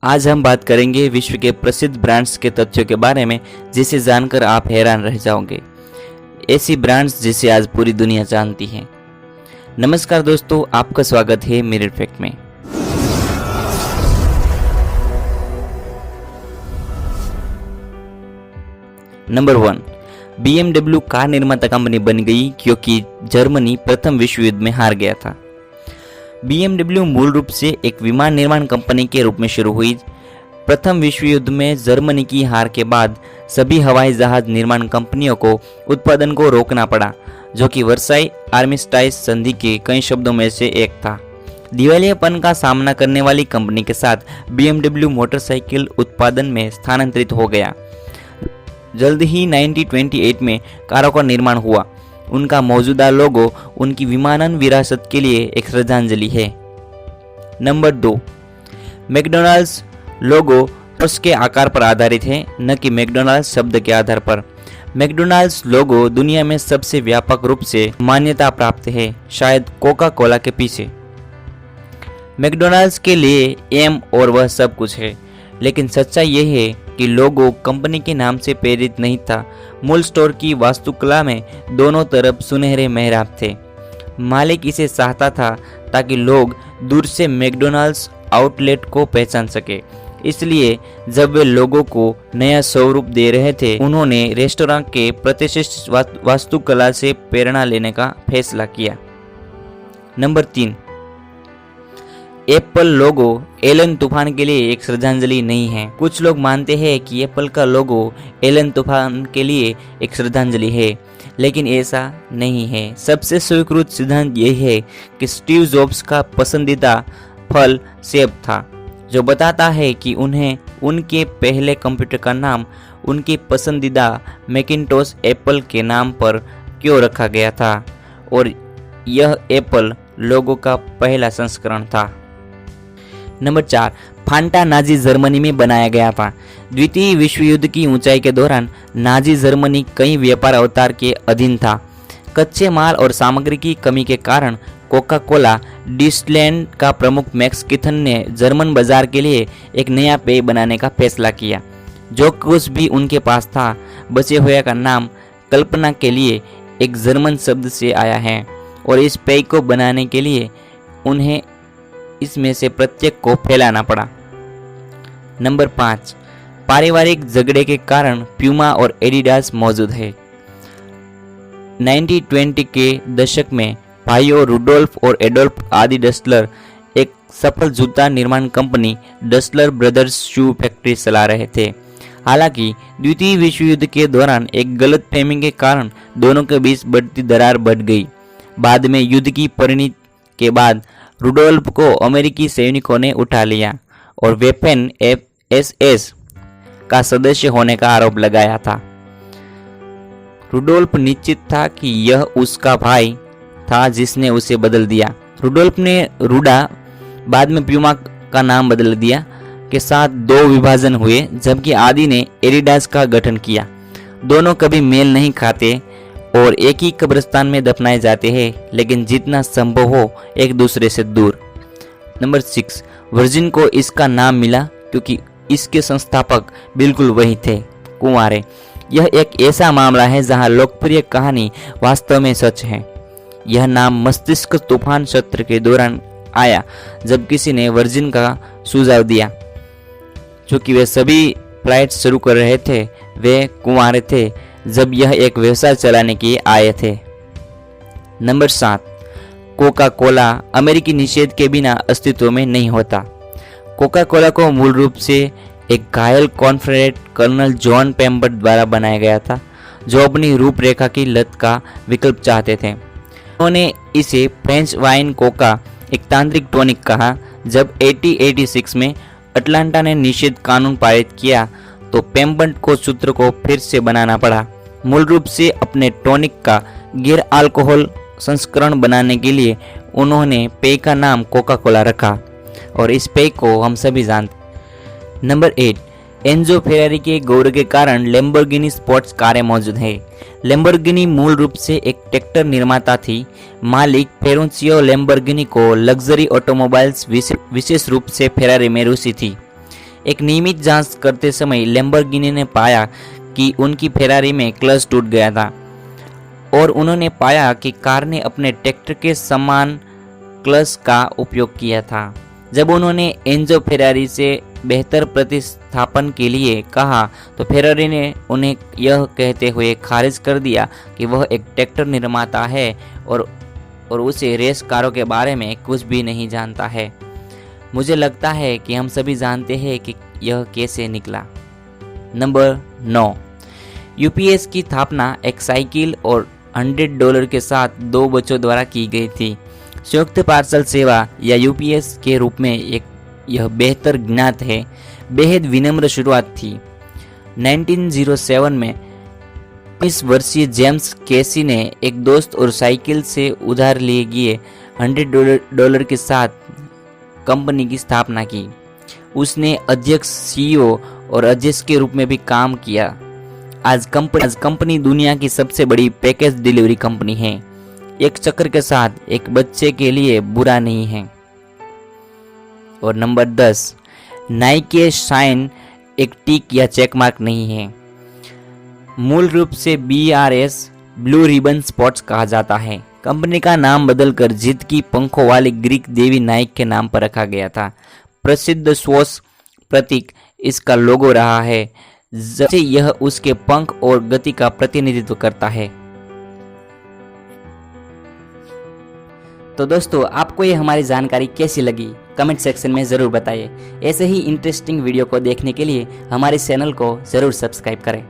आज हम बात करेंगे विश्व के प्रसिद्ध ब्रांड्स के तथ्यों के बारे में, जिसे जानकर आप हैरान रह जाओगे। ऐसी ब्रांड्स जिसे आज पूरी दुनिया जानती है। नमस्कार दोस्तों, आपका स्वागत है मिरर फैक्ट में। नंबर 1, BMW कार निर्माता कंपनी बन गई क्योंकि जर्मनी प्रथम विश्व युद्ध में हार गया था। BMW मूल रूप से एक विमान निर्माण कंपनी के रूप में शुरू हुई। प्रथम विश्व युद्ध में जर्मनी की हार के बाद सभी हवाई जहाज निर्माण कंपनियों को उत्पादन को रोकना पड़ा, जो कि वर्साई आर्मिस्टाइस संधि के कई शब्दों में से एक था। दिवालियापन का सामना करने वाली कंपनी के साथ BMW मोटरसाइकिल उत्पादन में स्थानांतरित हो गया। जल्द ही 1928 में कारों का निर्माण हुआ। उनका मौजूदा लोगो उनकी विमानन विरासत के लिए एक श्रद्धांजलि है। नंबर 2, मैकडॉनल्ड्स लोगो पर्स के आकार पर आधारित है, न कि मैकडॉनल्ड्स शब्द के आधार पर। मैकडॉनल्ड्स लोगो दुनिया में सबसे व्यापक रूप से मान्यता प्राप्त है, शायद कोका कोला के पीछे। मैकडॉनल्ड्स के लिए एम और वह सब कुछ है, लेकिन सच्चाई यह है कि लोगो कंपनी के नाम से प्रेरित नहीं था। मूल स्टोर की वास्तुकला में दोनों तरफ सुनहरे मेहराब थे। मालिक इसे चाहता था ताकि लोग दूर से मैकडॉनल्ड्स आउटलेट को पहचान सके। इसलिए जब वे लोगों को नया स्वरूप दे रहे थे, उन्होंने रेस्टोरेंट के प्रतिष्ठित वास्तुकला से प्रेरणा लेने का फैसला किया। नंबर 3, एप्पल लोगो एलन तूफान के लिए एक श्रद्धांजलि नहीं है। कुछ लोग मानते हैं कि एप्पल का लोगो एलन तूफान के लिए एक श्रद्धांजलि है, लेकिन ऐसा नहीं है। सबसे स्वीकृत सिद्धांत यह है कि स्टीव जॉब्स का पसंदीदा फल सेब था, जो बताता है कि उन्हें उनके पहले कंप्यूटर का नाम उनकी पसंदीदा मैकिन्टोश एप्पल के नाम पर क्यों रखा गया था, और यह एप्पल लोगो का पहला संस्करण था। नंबर 4, फांटा नाजी जर्मनी में बनाया गया था। द्वितीय विश्व युद्ध की ऊंचाई के दौरान नाजी जर्मनी कई व्यापार अवतार के अधीन था। कच्चे माल और सामग्री की कमी के कारण कोका कोला डिस्टिलैंड का प्रमुख मैक्स किथन ने जर्मन बाजार के लिए एक नया पेय बनाने का फैसला किया। जो कुछ भी उनके पास था, बचे हुए का नाम कल्पना के लिए एक जर्मन शब्द से आया है, और इस पेय को बनाने के लिए उन्हें इसमें से प्रत्येक को फैलाना पड़ा। नंबर 5, पारिवारिक झगड़े के कारण प्यूमा और एडिडास मौजूद है। 1920 के दशक में भाइयों रुडोल्फ और एडोल्फ आदि डस्लर एक सफल जूता निर्माण कंपनी डस्लर ब्रदर्स शू फैक्ट्री चला रहे थे। हालांकि द्वितीय विश्व युद्ध के दौरान एक गलतफहमी के कारण दोनों के बीच बढ़ती दरार बढ़ गई। बाद में युद्ध की परिणति के बाद रुडोल्फ को अमेरिकी सैनिकों ने उठा लिया और वेफेन एसएस का सदस्य होने का आरोप लगाया था। रुडोल्फ निश्चित था कि यह उसका भाई था जिसने उसे बदल दिया। रुडोल्फ ने रूडा, बाद में प्यूमा का नाम बदल दिया, के साथ 2 विभाजन हुए, जबकि आदि ने एडिडास का गठन किया। दोनों कभी मेल नहीं खाते और एक ही कब्रिस्तान में दफनाए जाते हैं, लेकिन जितना संभव हो एक दूसरे से दूर। नंबर 6, वर्जिन को इसका नाम मिला क्योंकि इसके संस्थापक बिल्कुल वही थे, कुंवारे। यह एक ऐसा मामला है जहां लोकप्रिय कहानी वास्तव में सच है। यह नाम मस्तिष्क तूफान सत्र के दौरान आया, जब किसी ने वर्जिन का सुझाव दिया। चूंकि वे सभी फ्लाइट शुरू कर रहे थे, वे कुंवारे थे जब यह एक व्यवसाय चलाने के आए थे। नंबर 7, कोका कोला अमेरिकी निषेध के बिना अस्तित्व में नहीं होता। कोका कोला को मूल रूप से एक घायल कॉन्फेडरेट कर्नल जॉन पेम्बर्ट द्वारा बनाया गया था, जो अपनी रूपरेखा की लत का विकल्प चाहते थे। उन्होंने इसे फ्रेंच वाइन कोका, एक तांत्रिक टॉनिक कहा। जब 1886 में अटलांटा ने निषेध कानून पारित किया, तो पेम्बर्ट को सूत्र को फिर से बनाना पड़ा। मूल रूप से अपने टॉनिक का गैर अल्कोहल संस्करण बनाने के लिए उन्होंने पेय का नाम कोका कोला रखा, और इस पेय को हम सभी जानते। नंबर 8, एंजो फेरारी के गौरव के कारण लैम्बोर्गिनी स्पोर्ट्स कारें मौजूद है। लैम्बोर्गिनी मूल रूप से एक ट्रैक्टर निर्माता थी। मालिक फेरुचियो लैम्बोर्गिनी को लग्जरी ऑटोमोबाइल्स विशेष रूप से फेरारी में रुचि थी। एक नियमित जांच करते समय लैम्बोर्गिनी ने पाया कि उनकी फेरारी में क्लच टूट गया था और उन्होंने पाया कि कार ने अपने ट्रैक्टर के समान क्लच का उपयोग किया था। जब उन्होंने एंजो फेरारी से बेहतर प्रतिस्थापन के लिए कहा तो फेरारी ने उन्हें यह कहते हुए खारिज कर दिया कि वह एक ट्रैक्टर निर्माता है और उसे रेस कारों के बारे में कुछ भी नहीं जानता है। मुझे लगता है कि हम सभी जानते हैं कि यह कैसे निकला। नंबर 9, यूपीएस की स्थापना एक साइकिल और $100 के साथ 2 बच्चों द्वारा की गई थी। संयुक्त पार्सल सेवा या यूपीएस के रूप में यह बेहतर ज्ञात है बेहद विनम्र शुरुआत थी। 1907 में 20 वर्षीय जेम्स कैसी ने एक दोस्त और साइकिल से उधार लिए गए $100 के साथ कंपनी की स्थापना की। उसने अध्यक्ष, सीईओ और अध्यक्ष के रूप में भी काम किया। आज कंपनी दुनिया की सबसे बड़ी पैकेज डिलीवरी कंपनी है। एक चक्कर के साथ एक बच्चे के लिए बुरा नहीं है। और नंबर 10, नाइके शाइन एक टिक या चेक मार्क नहीं है। मूल रूप से BRS ब्लू रिबन स्पॉट्स कहा जाता है। कंपनी का नाम बदलकर जीत की पंखों वाली ग्रीक देवी नाइक के नाम पर रखा गया था। प्रसिद्ध स्वोस प्रतीक इसका लोगो रहा है, जैसे यह उसके पंख और गति का प्रतिनिधित्व करता है। तो दोस्तों, आपको ये हमारी जानकारी कैसी लगी कमेंट सेक्शन में ज़रूर बताइए। ऐसे ही इंटरेस्टिंग वीडियो को देखने के लिए हमारे चैनल को ज़रूर सब्सक्राइब करें।